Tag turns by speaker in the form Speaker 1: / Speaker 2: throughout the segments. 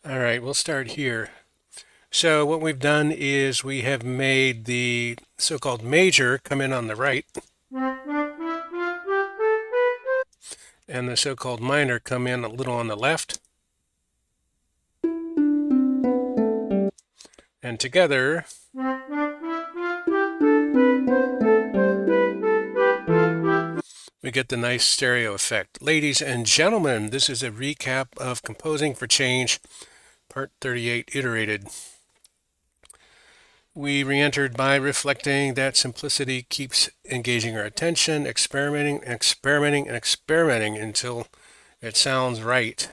Speaker 1: All right, we'll start here. So what we've done is we have made the so-called major come in on the right and the so-called minor come in a little on the left. And together, we get the nice stereo effect. Ladies and gentlemen, this is a recap of Composing for Change, Part 38, Iterated. We re-entered by reflecting that simplicity keeps engaging our attention, experimenting, experimenting, and experimenting until it sounds right.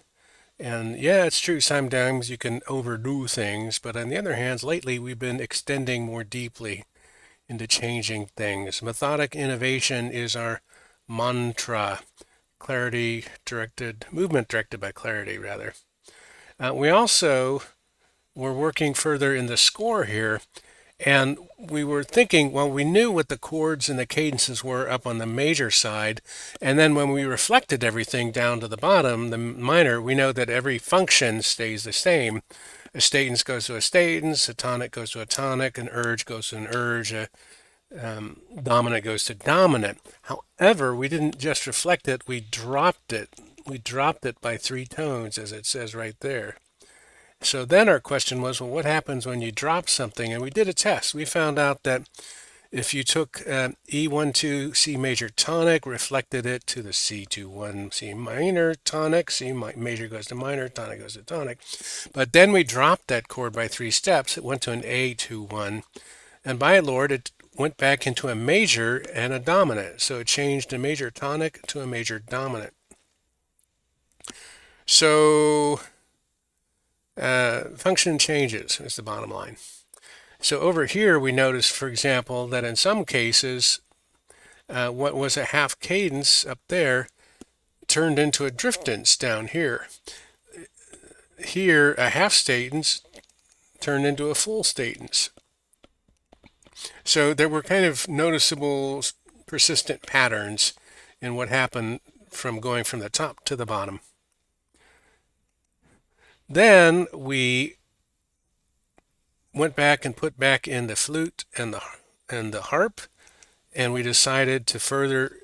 Speaker 1: And yeah, it's true, sometimes you can overdo things, but on the other hand, lately we've been extending more deeply into changing things. Methodic innovation is our mantra. Clarity directed, movement directed by clarity, rather. We also were working further in the score here, and we were thinking, well, we knew what the chords and the cadences were up on the major side. And then when we reflected everything down to the bottom, the minor, we know that every function stays the same. A statens goes to a statens, a tonic goes to a tonic, an urge goes to an urge, a dominant goes to dominant. However, we didn't just reflect it, we dropped it. We dropped it by 3 tones, as it says right there. So then our question was, well, what happens when you drop something? And we did a test. We found out that if you took E1-2 C major tonic, reflected it to the C2-1 C minor tonic, C major goes to minor, tonic goes to tonic. But then we dropped that chord by 3 steps. It went to an A2-1. And by Lord, it went back into a major and a dominant. So it changed a major tonic to a major dominant. So function changes is the bottom line. So over here we notice, for example, that in some cases, what was a half cadence up there turned into a driftance down here. Here, a half statence turned into a full statence. So there were kind of noticeable persistent patterns in what happened from going from the top to the bottom. Then we went back and put back in the flute and the harp, and we decided to further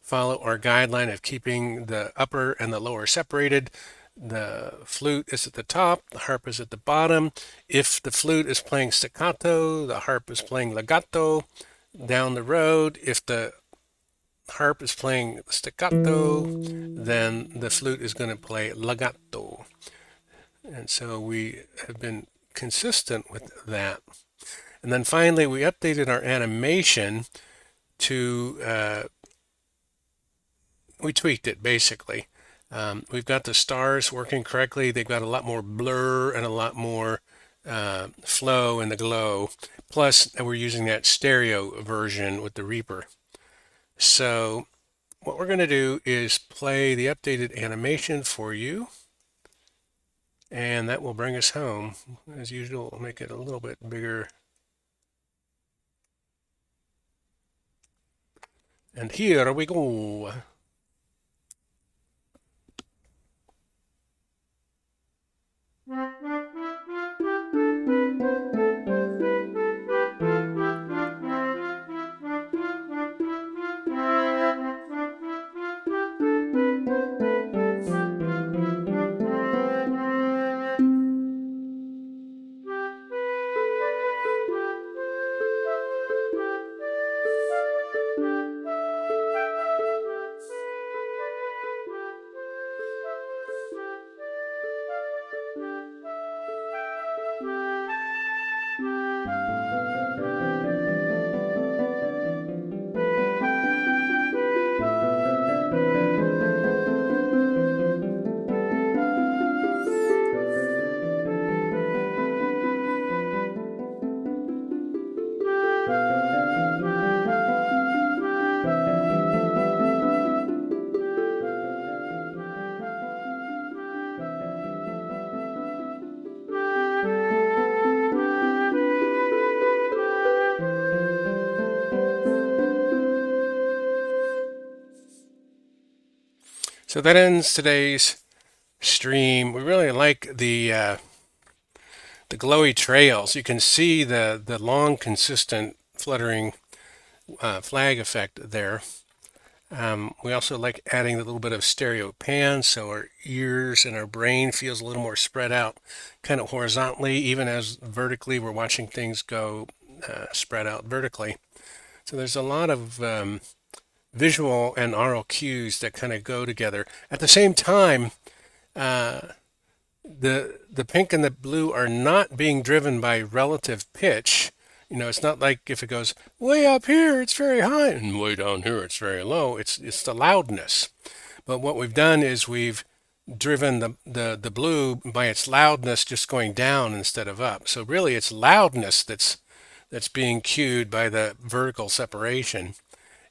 Speaker 1: follow our guideline of keeping the upper and the lower separated. The flute is at the top, the harp is at the bottom. If the flute is playing staccato, the harp is playing legato down the road. If the harp is playing staccato, then the flute is going to play legato. And so we have been consistent with that. And then finally, we updated our animation to, we tweaked it basically. We've got the stars working correctly. They've got a lot more blur and a lot more flow in the glow. Plus, we're using that stereo version with the Reaper. So what we're going to do is play the updated animation for you. And that will bring us home. As usual, we'll make it a little bit bigger. And here we go. So that ends today's stream. We really like the glowy trails. You can see the long, consistent fluttering flag effect there. We also like adding a little bit of stereo pan so our ears and our brain feels a little more spread out, kind of horizontally, even as vertically we're watching things go spread out vertically. So there's a lot of visual and aural cues that kind of go together. At the same time, uh, the pink and the blue are not being driven by relative pitch. You know, it's not like if it goes way up here, it's very high, and way down here, it's very low. It's the loudness. But what we've done is we've driven the blue by its loudness just going down instead of up. So really, it's loudness that's being cued by the vertical separation.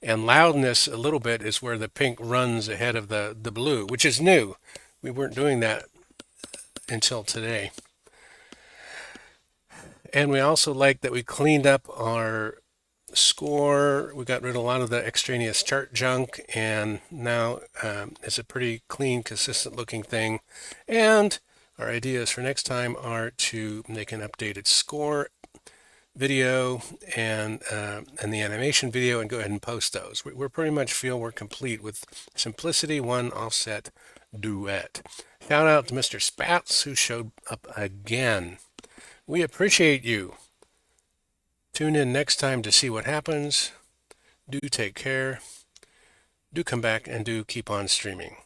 Speaker 1: And loudness a little bit is where the pink runs ahead of the blue, which is new. We weren't doing that until today. And we also like that we cleaned up our score. We got rid of a lot of the extraneous chart junk, and now it's a pretty clean, consistent looking thing. And our ideas for next time are to make an updated score video and the animation video and go ahead and post those. We pretty much feel we're complete with Simplicity One Offset Duet. Shout out to Mr. Spats who showed up again. We appreciate you. Tune in next time to see what happens. Do take care. Do come back and do keep on streaming.